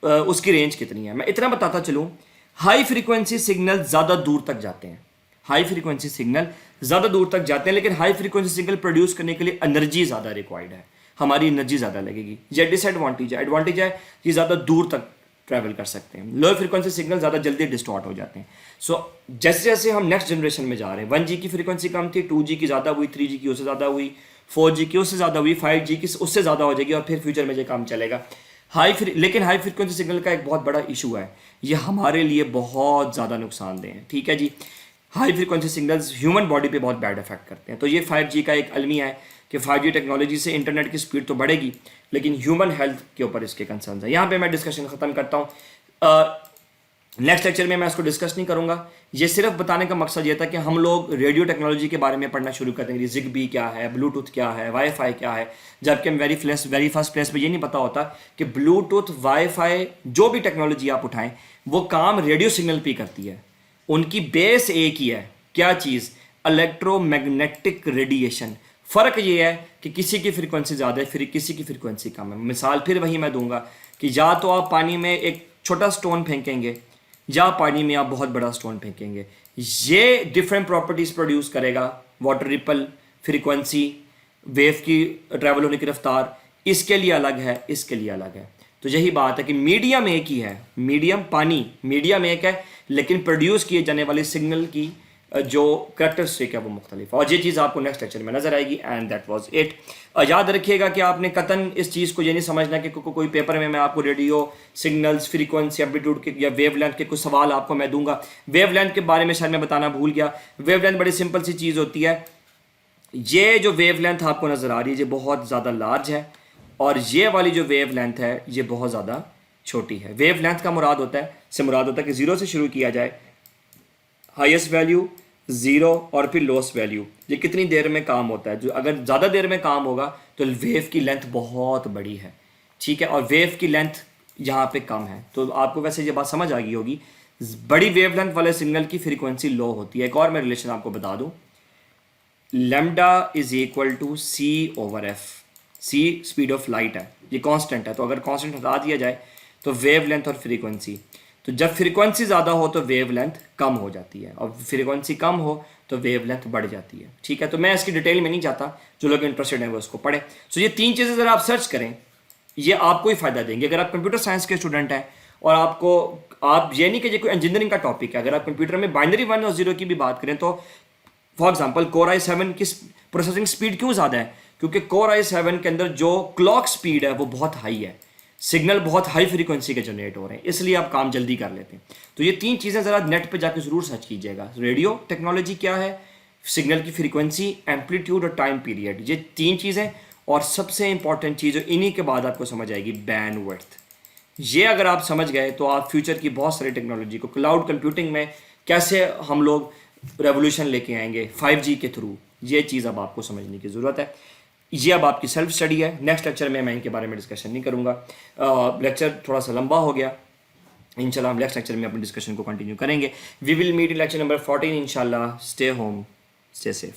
Speaker 1: उसकी रेंज कितनी है। मैं इतना बताता चलूँ, हाई फ्रीक्वेंसी सिग्नल ज़्यादा दूर तक जाते हैं, हाई फ्रीक्वेंसी सिग्नल ज़्यादा दूर तक जाते हैं, लेकिन हाई फ्रीक्वेंसी सिग्नल प्रोड्यूस करने के लिए एनर्जी ज़्यादा रिक्वायर्ड है, हमारी एनर्जी ज़्यादा लगेगी। ये डिसएडवांटेज है। एडवांटेज है ये ज़्यादा दूर तक ट्रैवल कर सकते हैं। लो फ्रीक्वेंसी सिग्नल ज़्यादा जल्दी डिस्टॉर्ट हो जाते हैं। सो जैसे जैसे हम नेक्स्ट जनरेशन में जा रहे हैं, 1G की फ्रीक्वेंसी कम थी, 2G की ज़्यादा हुई, 3G की उससे ज़्यादा हुई, 4G की उससे ज़्यादा हुई, 5G की उससे ज़्यादा हो जाएगी और फिर फ्यूचर में ये काम चलेगा। लेकिन हाई फ्रीक्वेंसी सिग्नल का एक बहुत बड़ा इशू है, ये हमारे लिए बहुत ज़्यादा नुकसानदेह है। ठीक है जी, high frequency signals human body पे बहुत बैड इफेक्ट करते हैं। तो ये 5G का एक अलमिया है कि 5G टेक्नोलॉजी से इंटरनेट की स्पीड तो बढ़ेगी, लेकिन ह्यूमन हेल्थ के ऊपर इसके कंसर्न है। यहाँ पे मैं डिस्कशन ख़त्म करता हूँ। नेक्स्ट लेक्चर में मैं इसको डिस्कस नहीं करूँगा। ये सिर्फ बताने का मकसद ये था कि हम लोग रेडियो टेक्नोलॉजी के बारे में पढ़ना शुरू कर देंगे। ZigBee क्या है, ब्लूटूथ क्या है, वाईफाई क्या है, जबकि हम वेरी फर्स्ट प्लेस पे ये नहीं पता होता कि ब्लूटूथ, वाईफाई, जो भी टेक्नोलॉजी आप उठाएं वो काम रेडियो सिग्नल पे करती है। उनकी बेस एक ही है, क्या चीज़? Electromagnetic radiation. फ़र्क ये है कि किसी की फ्रीक्वेंसी ज़्यादा है, फिर किसी की फ्रीक्वेंसी कम है। मिसाल फिर वही मैं दूंगा कि या तो आप पानी में एक छोटा स्टोन फेंकेंगे या पानी में आप बहुत बड़ा स्टोन फेंकेंगे, ये डिफरेंट प्रॉपर्टीज़ प्रोड्यूस करेगा। वाटर रिपल, फ्रीक्वेंसी, वेव की ट्रैवल होने की रफ्तार, इसके लिए अलग है, इसके लिए अलग है। तो यही बात है कि मीडियम एक ही है, मीडियम पानी, मीडियम एक है, लेकिन प्रोड्यूस किए जाने वाले सिग्नल की जो करैक्टरिस्टिक है वो मुख्तलिफ है। और ये चीज़ आपको नेक्स्ट लेक्चर में नजर आएगी। And that was it. याद रखिएगा कि आपने कतन इस चीज़ को ये नहीं समझना कि कोई पेपर में मैं आपको रेडियो सिग्नल्स, फ्रीक्वेंसी, एम्पलीट्यूड के या वेवलेंथ के कुछ सवाल आपको मैं दूंगा। वेवलेंथ के बारे में शायद मैं बताना भूल गया। वेवलेंथ बड़ी सिंपल सी चीज़ होती है। ये जो वेवलेंथ आपको नज़र आ रही है ये बहुत ज़्यादा लार्ज है और ये वाली जो वेवलेंथ है ये बहुत ज़्यादा छोटी है। वेवलेंथ का मुराद होता है कि 0 से शुरू किया जाए, हाईएस्ट वैल्यू 0 और फिर लोएस्ट वैल्यू। ये कितनी देर में काम होता है? जो अगर ज़्यादा देर में काम होगा तो वेव की लेंथ बहुत बड़ी है, ठीक है, और वेव की लेंथ यहाँ पे कम है। तो आपको वैसे ये बात समझ आ गई होगी। बड़ी वेव लेंथ वाले सिग्नल की फ्रीक्वेंसी लो होती है। एक और मैं रिलेशन आपको बता दूँ, lambda is equal to C/F। C speed of light है, ये कांस्टेंट है। तो अगर कांस्टेंट हटा दिया जाए तो वेव लेंथ और फ्रीक्वेंसी, तो जब फ्रीक्वेंसी ज़्यादा हो तो वेव लेंथ कम हो जाती है और फ्रीक्वेंसी कम हो तो वेव लेंथ बढ़ जाती है। ठीक है, तो मैं इसकी डिटेल में नहीं जाता, जो लोग इंटरेस्टेड हैं वो उसको पढ़े। सो ये 3 चीज़ें ज़रा आप सर्च करें, ये आपको ही फ़ायदा देंगे। अगर आप कंप्यूटर साइंस के स्टूडेंट हैं और आप ये नहीं कि ये कोई इंजीनियरिंग का टॉपिक है, अगर आप कंप्यूटर में बाइनरी 1 और 0 की भी बात करें तो फॉर एग्जाम्पल Core i7 की प्रोसेसिंग स्पीड क्यों ज़्यादा है? क्योंकि Core i7 के अंदर जो क्लॉक स्पीड है वो बहुत हाई है, सिग्नल बहुत हाई फ्रीक्वेंसी के जनरेट हो रहे हैं, इसलिए आप काम जल्दी कर लेते हैं। तो ये 3 चीज़ें ज़रा नेट पे जाकर ज़रूर सर्च कीजिएगा। रेडियो टेक्नोलॉजी क्या है, सिग्नल की फ्रीक्वेंसी, एम्पलीट्यूड और टाइम पीरियड, ये 3 चीज़ें। और सबसे इंपॉर्टेंट चीज़, इन्हीं के बाद आपको समझ आएगी, बैंडविड्थ। ये अगर आप समझ गए तो आप फ्यूचर की बहुत सारी टेक्नोलॉजी को, क्लाउड कंप्यूटिंग में कैसे हम लोग रेवोल्यूशन लेके आएंगे 5G के थ्रू, ये चीज़ अब आपको समझने की ज़रूरत है। ये अब आपकी सेल्फ स्टडी है। नेक्स्ट लेक्चर में मैं इनके बारे में डिस्कशन नहीं करूँगा। लेक्चर थोड़ा सा लंबा हो गया। इंशाल्लाह हम नेक्स्ट लेक्चर में अपनी डिस्कशन को कंटिन्यू करेंगे। We will meet in lecture number 14 इंशाल्लाह। Stay home, stay safe.